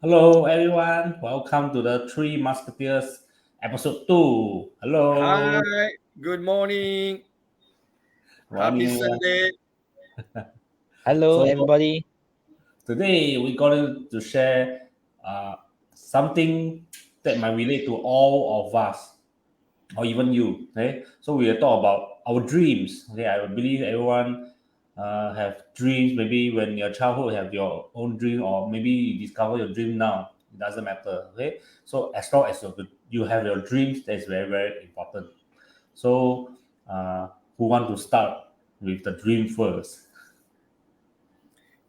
Hello, everyone. Welcome to the Three Musketeers episode 2. Hello. Hi, good morning. Happy Morning. Sunday. Hello, So, everybody. today we're going to share something that might relate to all of us, or even you. Okay. So, we will talk about our dreams. Okay. I believe everyone have dreams. Maybe when your childhood have your own dream, or maybe you discover your dream now. It doesn't matter. Okay. So, as long as you have your dreams, that's very, very important. So, who want to start with the dream first?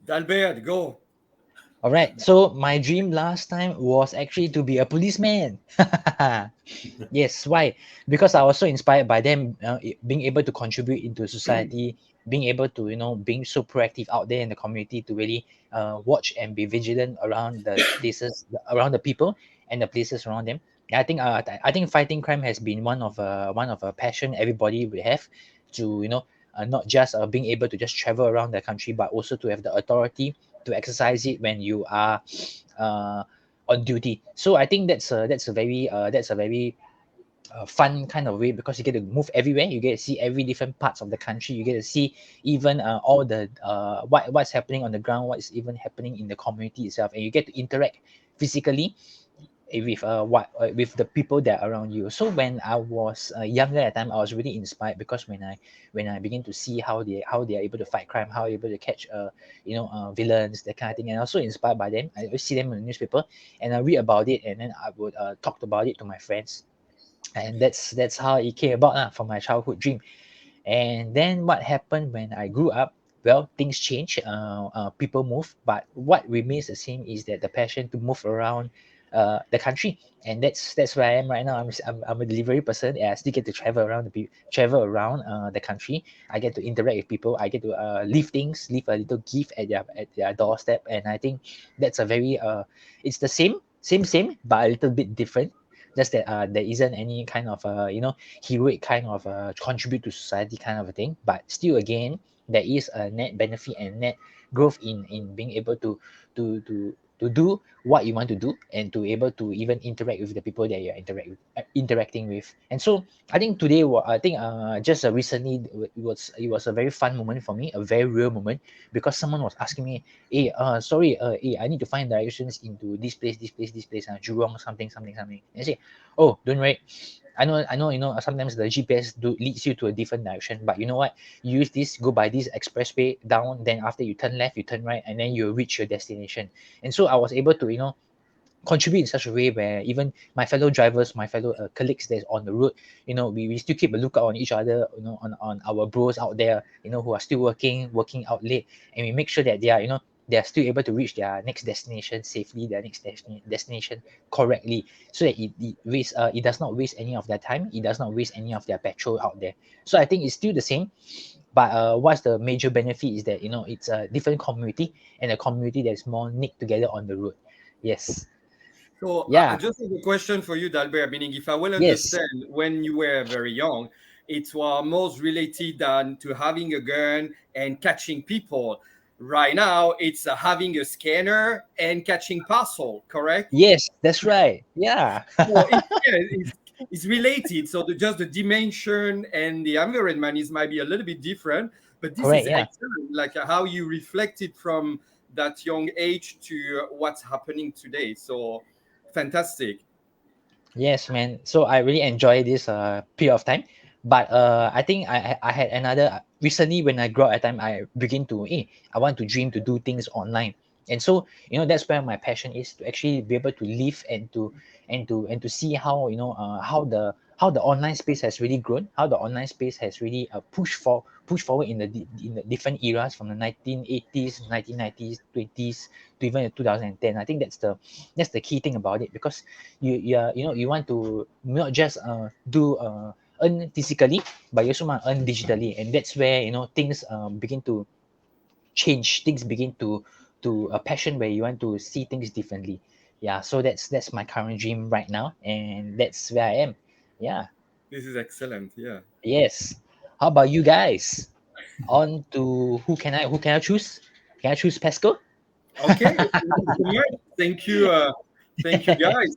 D'Albert, go. All right. So my dream last time was actually to be a policeman. Yes. Why? Because I was so inspired by them being able to contribute into society, being able to being so proactive out there in the community to really watch and be vigilant around the places, around the people and the places around them. I think fighting crime has been one of a passion everybody would have to not just being able to just travel around the country, but also to have the authority to exercise it when you are uh, on duty. So I think that's a very fun kind of way because you get to move everywhere. You get to see every different parts of the country. You get to see even all the what's happening on the ground, what's even happening in the community itself, and you get to interact physically with the people that are around you. So when I was younger at the time, I was really inspired because when I begin to see how they are able to fight crime, how they're able to catch villains, that kind of thing, and I was so inspired by them. I always see them in the newspaper, and I read about it, and then I would talk about it to my friends, and that's how it came about from my childhood dream. And then what happened when I grew up? Well, things change. People move, but what remains the same is that the passion to move around the country, and that's where I am right now. I'm a delivery person, and I still get to travel around travel around the country. I get to interact with people. I get to leave a little gift at their doorstep, and I think that's a very it's the same, but a little bit different. Just that there isn't any kind of heroic kind of contribute to society kind of a thing, but still again there is a net benefit and net growth in being able to do what you want to do and to able to even interact with the people that you're interacting with. And so I think today I think just recently it was a very fun moment for me, a very real moment, because someone was asking me, hey, sorry, hey, I need to find directions into this place, Jurong, something. And I say, oh, don't worry. I know, sometimes the GPS leads you to a different direction, but you know what? You use this, go by this expressway down, then after you turn left, you turn right, and then you reach your destination. And so I was able to, contribute in such a way where even my fellow drivers, my fellow colleagues that's on the road, we still keep a lookout on each other, on our bros out there, who are still working out late, and we make sure that they are still able to reach their next destination safely, their next destination correctly, so that it does not waste any of their time, it does not waste any of their petrol out there. So I think it's still the same, but what's the major benefit is that it's a different community, and a community that's more knit together on the road. Yes. So I Yeah. just have a question for you, D'Albert. Meaning, if I will Yes. understand, when you were very young, it was most related than to having a gun and catching people. Right now, it's having a scanner and catching parcel. Correct? Yes, that's right. Yeah. So it's related. So just the dimension and the environment is might be a little bit different, but this Correct. is Yeah. excellent. Like how you reflected from that young age to what's happening today. So fantastic. Yes, man. So I really enjoy this period of time. But I think I had another recently when I grew up at time, I begin to I want to dream to do things online. And so, that's where my passion is, to actually be able to live and to see how, how the online space has really grown, how the online space has really pushed forward in the different eras from the 1980s, 1990s, 20s to even the 2010. I think that's the key thing about it, because you want to not just earn physically, but you also want to earn digitally, and that's where things begin to change. Things begin to a passion where you want to see things differently. Yeah, so that's my current dream right now, and that's where I am. Yeah. This is excellent. Yeah. Yes. How about you guys? On to who can I choose? Can I choose Pesco? Okay. Thank you. Thank you, guys.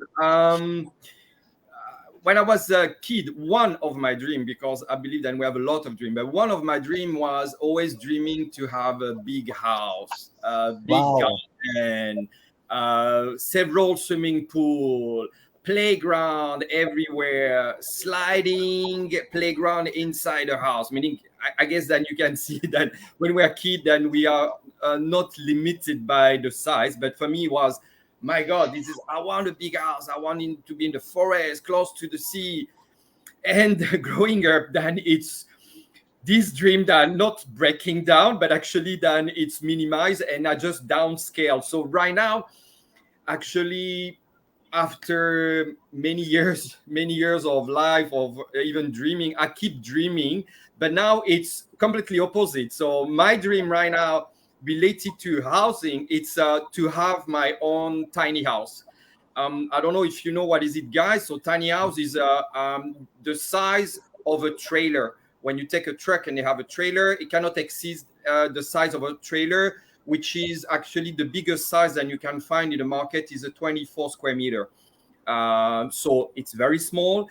When I was a kid, one of my dream, because I believe that we have a lot of dream, but one of my dream was always dreaming to have a big house, a big Wow. garden, several swimming pool, playground everywhere, sliding playground inside the house. Meaning, I guess that you can see that when we're a kid, then we are not limited by the size. But for me, it was, my God, this is, I want a big house. I want it to be in the forest, close to the sea. And growing up, then it's this dream that not breaking down, but actually then it's minimized and I just downscale. So right now, actually, after many years of life, of even dreaming, I keep dreaming, but now it's completely opposite. So my dream right now related to housing, it's to have my own tiny house. I don't know if you know what is it, guys. So tiny house is the size of a trailer. When you take a truck and you have a trailer, it cannot exceed the size of a trailer, which is actually the biggest size that you can find in the market is a 24 square meter. So it's very small.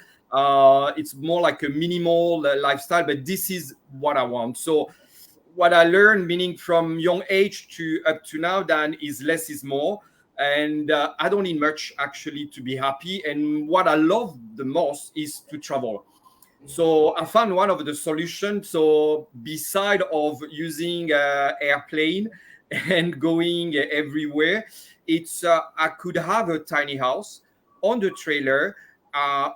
It's more like a minimal lifestyle, but this is what I want. So what I learned, meaning from young age to up to now, then is less is more. And I don't need much actually to be happy. And what I love the most is to travel. So I found one of the solutions. So beside of using airplane and going everywhere, it's I could have a tiny house on the trailer,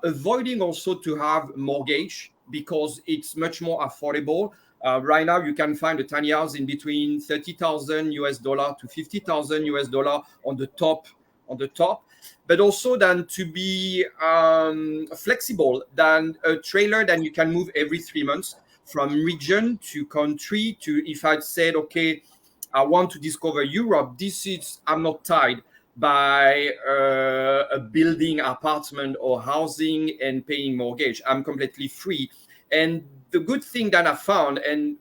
avoiding also to have mortgage because it's much more affordable. Right now, you can find a tiny house in between 30,000 US dollar to 50,000 US dollar on the top. But also then to be flexible, than a trailer then you can move every 3 months from region to country. To if I said, okay, I want to discover Europe, this is, I'm not tied by a building apartment or housing and paying mortgage. I'm completely free. And the good thing that I found, and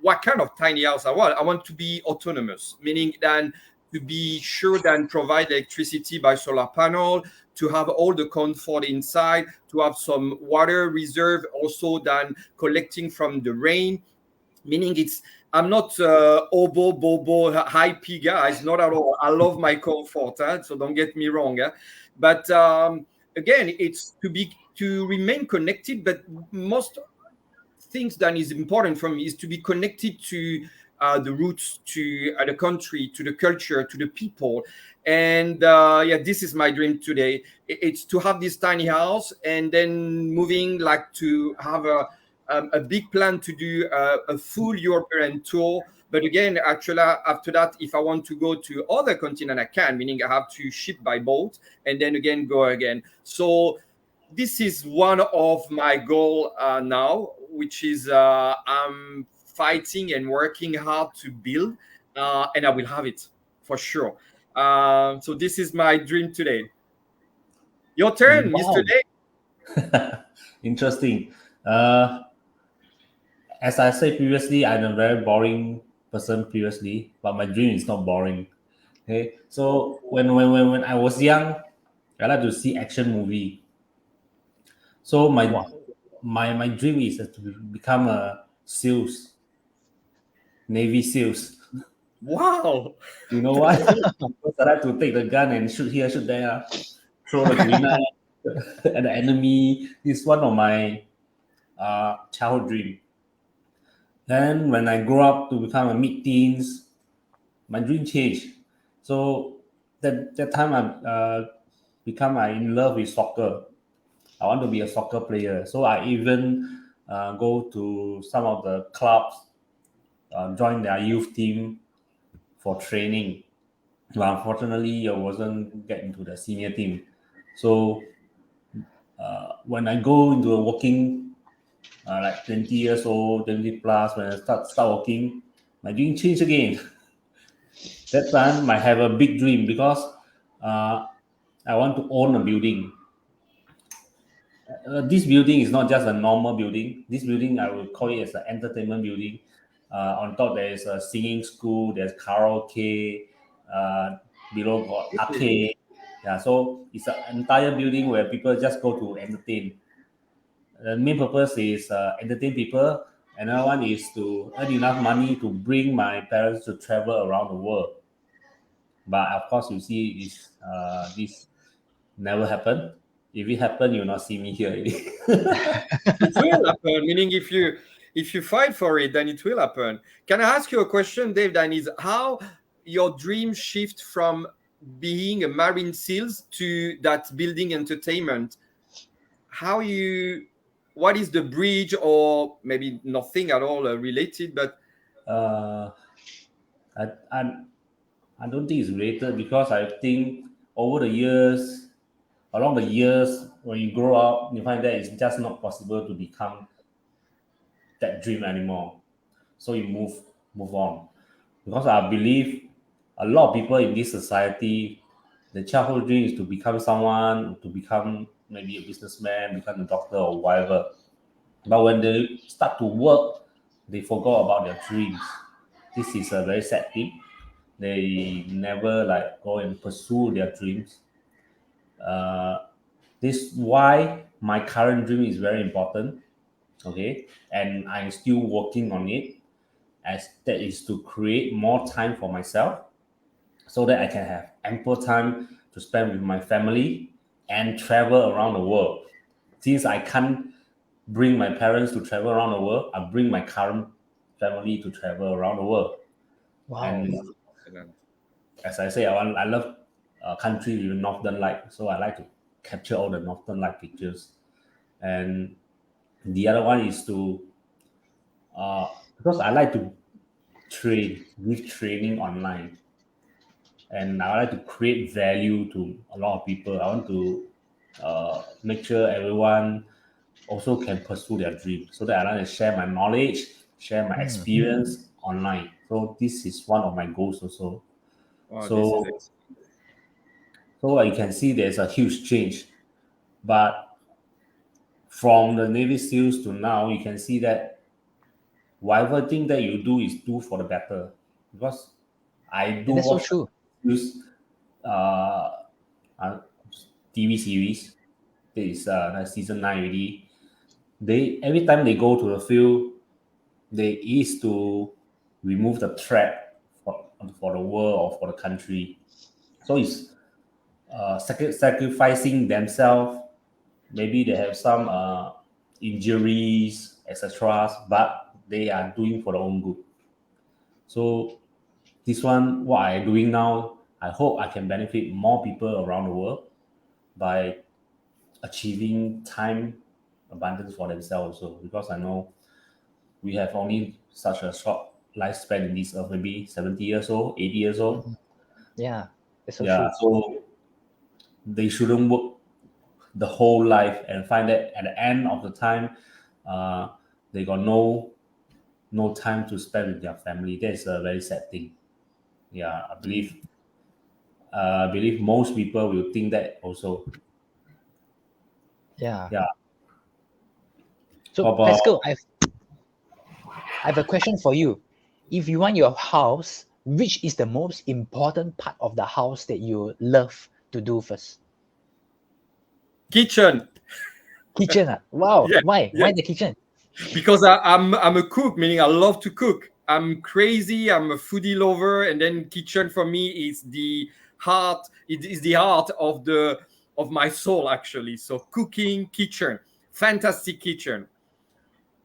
what kind of tiny house I want to be autonomous, meaning then to be sure that provide electricity by solar panel, to have all the comfort inside, to have some water reserve, also then collecting from the rain. Meaning it's, I'm not obo bobo hypey guys, not at all. I love my comfort, so don't get me wrong. But again, it's to remain connected. But most things that is important for me is to be connected to the roots, to the country, to the culture, to the people. And yeah, this is my dream today. It's to have this tiny house and then moving, like to have a big plan to do a full European tour. But again, actually, after that, if I want to go to other continent, I can, meaning I have to ship by boat and then again go again. So this is one of my goal now, which is I'm fighting and working hard to build, and I will have it for sure. So this is my dream today. Your turn, Mr. Wow. Day. Interesting. As I said previously, I'm a very boring person previously, but my dream is not boring. Okay, so when I was young, I like to see action movie. So Wow. my dream is to become a SEALs, Navy SEALs. Wow. You know why? Because I like to take the gun and shoot here, shoot there, throw the grenade at the enemy. It's one of my childhood dream. Then when I grow up to become a mid-teens, my dream changed. So that time I become in love with soccer. I want to be a soccer player. So I even go to some of the clubs, join their youth team for training. But unfortunately, I wasn't get into the senior team. So when I go into a working, like 20 years old, 20 plus, when I start working, my dream changed again. That time I have a big dream because uh, I want to own a building. This building is not just a normal building. This building, I will call it as an entertainment building. On top, there is a singing school, there's karaoke, Below got arcade. Yeah, so it's an entire building where people just go to entertain. The main purpose is entertain people. Another one is to earn enough money to bring my parents to travel around the world. But of course, you see, this never happened. If it happened, you'll not see me here already. It will happen. Meaning, if you fight for it, then it will happen. Can I ask you a question, Dave? Then is how your dream shift from being a marine seals to that building entertainment? How you? What is the bridge, or maybe nothing at all related? But uh, I, I, I don't think it's related because I think over the years, along the years, when you grow up, you find that it's just not possible to become that dream anymore. So you move on. Because I believe a lot of people in this society, the childhood dream is to become someone, to become maybe a businessman, become a doctor or whatever. But when they start to work, they forgot about their dreams. This is a very sad thing. They never like go and pursue their dreams. Uh, this why my current dream is very important. Okay, and I'm still working on it. As that is to create more time for myself, so that I can have ample time to spend with my family and travel around the world. Since I can't bring my parents to travel around the world, I bring my current family to travel around the world. Wow. And as I say, I love country with northern light, so I like to capture all the northern light pictures. And the other one is to because I like to give training online, and I like to create value to a lot of people. I want to make sure everyone also can pursue their dream, so that I like to share my knowledge, share my experience online. So this is one of my goals also. wow, this is So so you can see there's a huge change, but from the Navy SEALs to now, you can see that whatever thing that you do is do for the better. Because I do And that's so watch true. use uh, uh, TV series. This is like season 9 already. They every time they go to the field, they is to remove the threat for the world or for the country. So it's sacrificing themselves. Maybe they have some injuries, etc. But they are doing for their own good. So this one, what I'm doing now, I hope I can benefit more people around the world by achieving time abundance for themselves also. Because I know we have only such a short lifespan in this earth, maybe 70 years old, 80 years old. Yeah, that's so Yeah, true. so they shouldn't work the whole life and find that at the end of the time, uh, they got no time to spend with their family. That is a very sad thing. Yeah, I believe most people will think that also. Yeah. Yeah. So How about Pascal, I have a question for you. If you want your house, which is the most important part of the house that you love to do first? kitchen. Kitchen. Wow. Yeah, Why? yeah. Why the kitchen? Because I'm a cook, meaning I love to cook. I'm crazy. I'm a foodie lover, and then kitchen for me is the heart. It is the heart of my soul, actually. So cooking, kitchen, fantastic kitchen.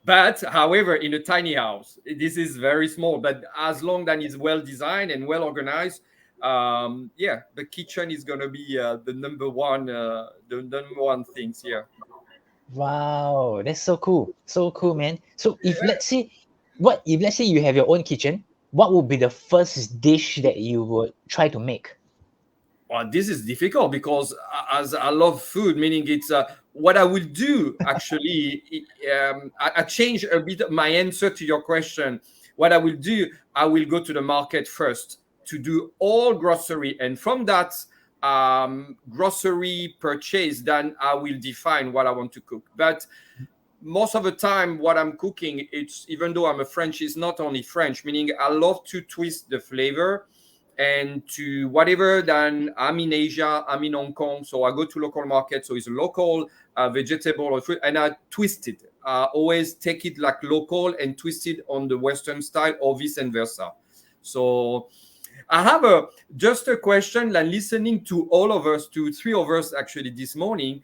But however, in a tiny house, this is very small. But as long as it's well designed and well organized, yeah, the kitchen is gonna be the number one things. Yeah. Wow, that's so cool. So cool, man. So if let's say you have your own kitchen, what would be the first dish that you would try to make? Well, this is difficult because as I love food, meaning it's what I will do actually. I change a bit my answer to your question. What I will do, I will go to the market first to do all grocery, and from that grocery purchase, then I will define what I want to cook. But most of the time, what I'm cooking, it's even though I'm a French, it's not only French, meaning I love to twist the flavor and to whatever. Then I'm in Asia, I'm in Hong Kong, so I go to local market, so it's a local vegetable or fruit, and I twist it. Always take it like local and twist it on the Western style, or vice versa. So I have just a question. And listening to all of us, to three of us actually this morning,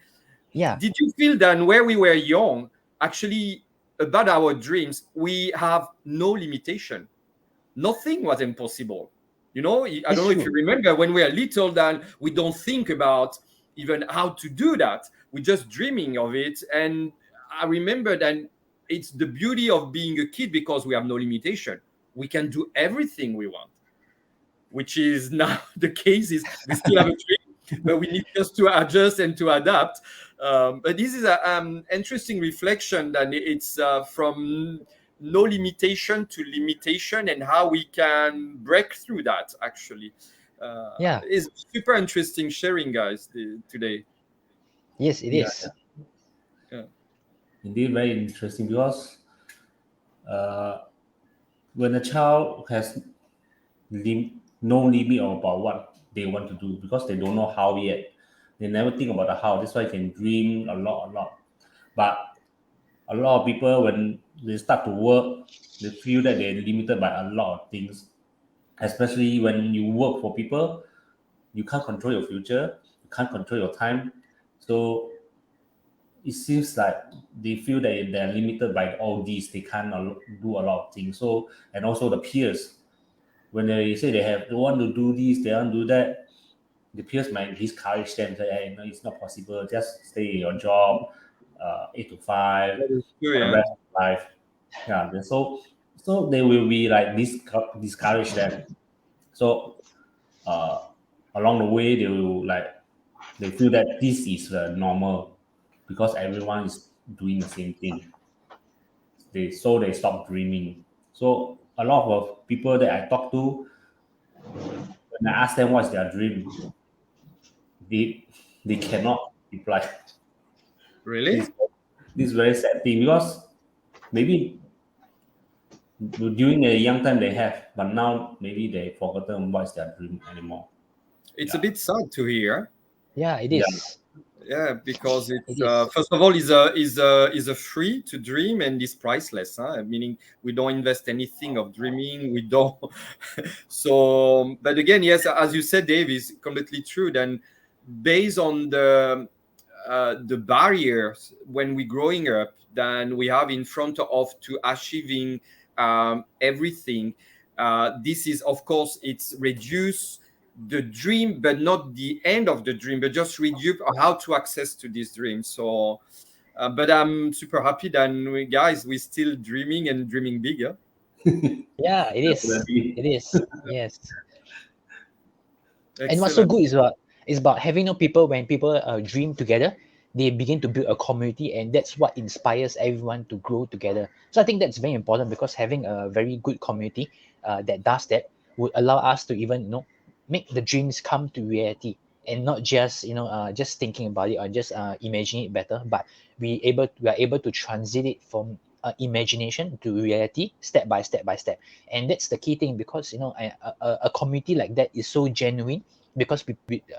Yeah. did you feel that where we were young, actually about our dreams, we have no limitation? Nothing was impossible. I don't know if you remember when we are little, then we don't think about even how to do that. We're just dreaming of it. And I remember that it's the beauty of being a kid, because we have no limitation. We can do everything we want, which is now the case. Is we still have a dream, but we need just to adjust and to adapt. But this is an interesting reflection that it's from no limitation to limitation, and how we can break through that actually. Is super interesting sharing, guys, today. Yes, it is. Yeah. Indeed, very interesting, because when a child has no limit about what they want to do, because they don't know how yet. They never think about the how. That's why they can dream a lot. But a lot of people, when they start to work, they feel that they're limited by a lot of things. Especially when you work for people, you can't control your future, you can't control your time. So it seems like they feel that they're limited by all these. They can't do a lot of things. So, and also the peers, when they say they want to do this, they want to do that, the peers might discourage them. Say, hey, no, it's not possible. Just stay in your job, 8 to 5, That is true, for the yeah. rest of life. Yeah. So they will be like discourage them. So along the way, they feel that this is normal, because everyone is doing the same thing. They stop dreaming. So a lot of people that I talk to, when I ask them what's their dream, they cannot reply. Really? This this very sad thing, because maybe during a young time they have, but now maybe they forgotten what's their dream anymore. It's a Yeah, bit sad to hear. Yeah, it yeah, is. Yeah, because It it's is. first of all is a free to dream, and is priceless. Meaning we don't invest anything of dreaming. We don't. So, but again, yes, as you said, Dave, is completely true. Then, based on the barriers when we're growing up, then we have in front of to achieving everything. This is, of course, it's reduce the dream, but not the end of the dream, but just reduce how to access to this dream. So, but I'm super happy that we're still dreaming and dreaming bigger. Yeah, it is. definitely. It is. Yes. And what's so Excellent. good is about having people, when people dream together, they begin to build a community, and that's what inspires everyone to grow together. So I think that's very important, because having a very good community that does that would allow us to even make the dreams come to reality, and not just just thinking about it, or just imagining it better, but we are able to transit it from imagination to reality, step by step by step. And that's the key thing, because a community like that is so genuine, because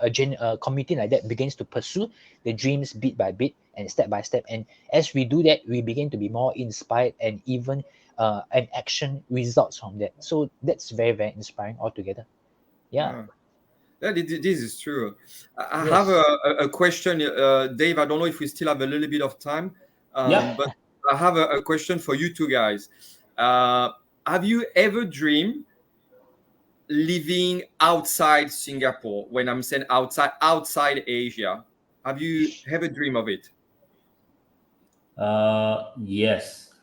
a community like that begins to pursue the dreams bit by bit and step by step. And as we do that, we begin to be more inspired, and even an action results from that. So that's very, very inspiring altogether. Yeah. Yeah. Yeah, this is true. I have Yes. a question, Dave. I don't know if we still have a little bit of time, Yeah. but I have a question for you two guys. Have you ever dreamed living outside Singapore? When I'm saying outside Asia, have you ever dreamed of it? Yes.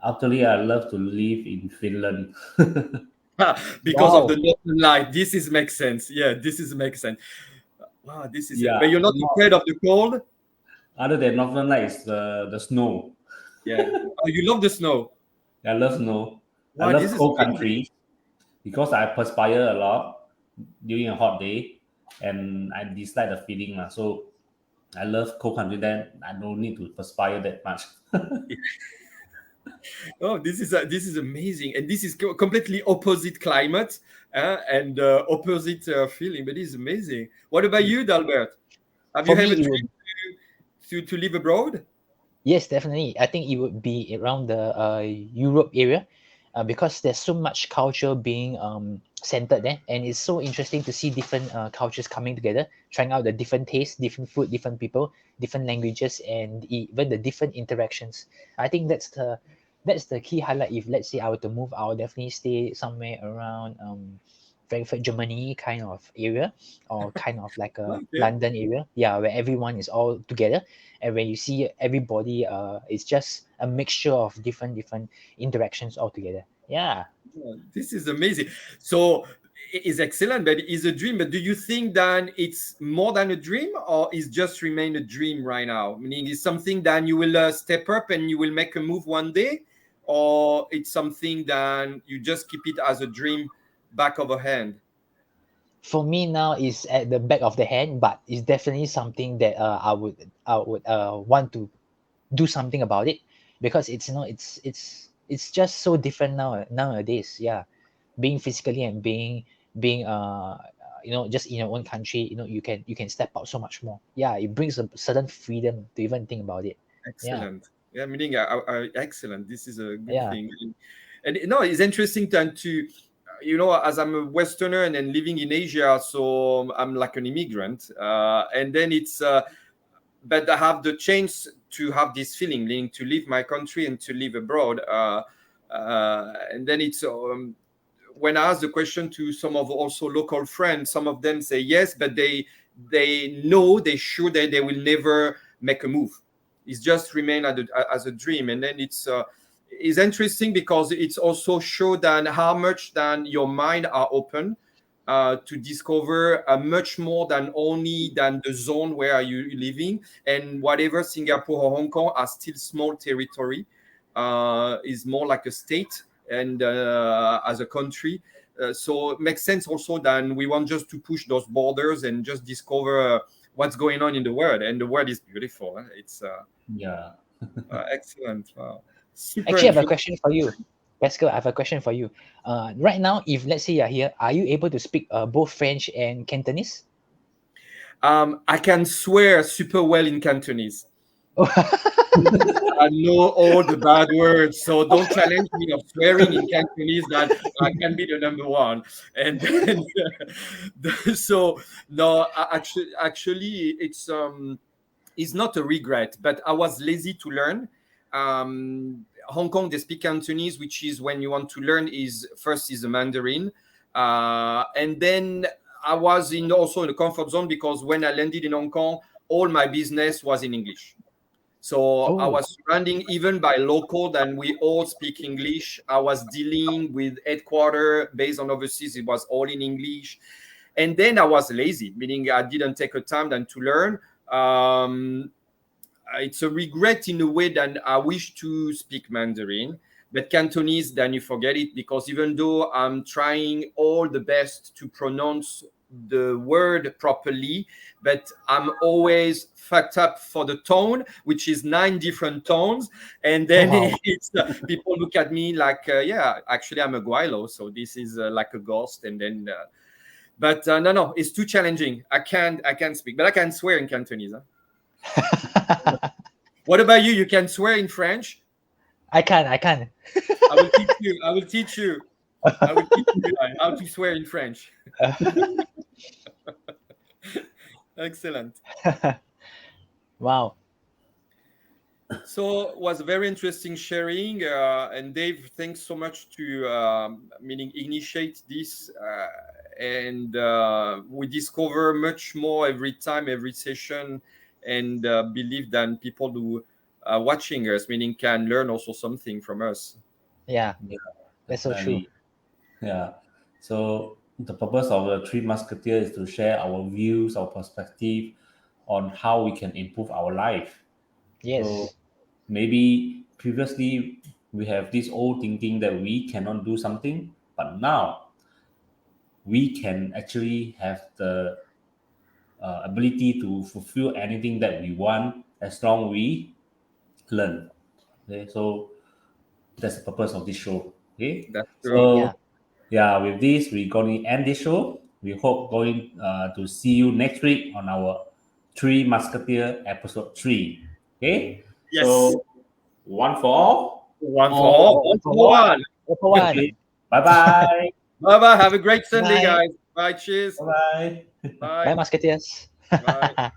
Actually, I love to live in Finland. Because of the Wow. northern light. This is makes sense. Yeah, this is makes sense. Wow, this is it. Yeah. But you're not Not, afraid of the cold? other than Northern Lights, the snow. Yeah. Oh, you love the snow. I love snow. I Wow, love this is cold amazing. countries, because I perspire a lot during a hot day, and I dislike the feeling. So I love cold country. Then I don't need to perspire that much. Oh, this is amazing, and this is completely opposite climate and opposite feeling, but it's amazing. What about you, Dalbert? Have you For have a me, it would dream to live abroad? yes, definitely. I think it would be around the Europe area, because there's so much culture being centered there, and it's so interesting to see different cultures coming together, trying out the different tastes, different food, different people, different languages, and even the different interactions. I think that's the key highlight. If let's say I were to move, I would definitely stay somewhere around Frankfurt, Germany kind of area, or kind of like a Okay. London area. Yeah, where everyone is all together, and when you see everybody, it's just a mixture of different interactions altogether. Yeah. Oh, this is amazing. So it's excellent, but it's a dream. But do you think that it's more than a dream, or is just remain a dream right now? Meaning, it's something that you will step up and you will make a move one day, or it's something that you just keep it as a dream back of a hand. For me now is at the back of the hand, but it's definitely something that I would want to do something about it, because it's it's just so different nowadays. Yeah, being physically and being just in your own country, you can step out so much more. Yeah, it brings a certain freedom to even think about it. Yeah. Excellent. Yeah, meaning excellent. This is a good Yeah. thing. And no, it's interesting to, as I'm a Westerner and then living in Asia, so I'm like an immigrant. And then but I have the chance to have this feeling, meaning to leave my country and to live abroad. And then it's when I ask the question to some of also local friends, some of them say yes, but they know they sure that they will never make a move. It's just remain as a dream, and then it's interesting because it's also show that how much than your mind are open to discover much more than only than the zone where are you living, and whatever Singapore or Hong Kong are still small territory, is more like a state and as a country. So it makes sense also that we want just to push those borders and just discover what's going on in the world. And the world is beautiful. It's Yeah. excellent. Wow. Super Actually, I have a interesting. question for you. Pascal, I have a question for you. Right now, if let's say you're here, are you able to speak both French and Cantonese? I can swear super well in Cantonese. I know all the bad words, so don't challenge me of swearing in Cantonese that I can be the number one. And then, so no, actually, it's not a regret, but I was lazy to learn. Hong Kong, they speak Cantonese, which is when you want to learn is first is the Mandarin, and then I was in also in the comfort zone because when I landed in Hong Kong, all my business was in English. So I Oh, was surrounding even by local, then we all speak English. I was dealing with headquarter based on overseas, it was all in English. And then I was lazy, meaning I didn't take a time then to learn. It's a regret in a way that I wish to speak Mandarin, but Cantonese, then you forget it because even though I'm trying all the best to pronounce the word properly, but I'm always fucked up for the tone, which is 9 different tones. And then wow. it's people look at me like, yeah, actually I'm a guaylo, so this is like a ghost. And then, but no, it's too challenging. I can't speak, but I can swear in Cantonese. Huh? What about you? You can swear in French. I can. I will teach you. I will teach you. I will teach you how to swear in French. Excellent. Wow. So it was very interesting sharing. And Dave, thanks so much to meaning initiate this. And we discover much more every time, every session, and believe that people who are watching us, meaning can learn also something from us. Yeah, Yeah, that's so true. definitely. Yeah. So the purpose of the Three Musketeers is to share our views, our perspective on how we can improve our life. So Yes. maybe previously we have this old thinking that we cannot do something, but now we can actually have the ability to fulfill anything that we want as long we learn. Okay, so That's the purpose of this show. Okay. That's So true. Yeah. yeah, with this, we're going to end this show. We hope going to see you next week on our Three Musketeer episode 3. Okay. Yes. So one for all. One for all, all for one. All for one. Okay. Bye bye. Bye bye. Have a great Sunday, Bye. guys. Bye. Cheers. Bye bye. Bye, Bye. Musketeers. Bye.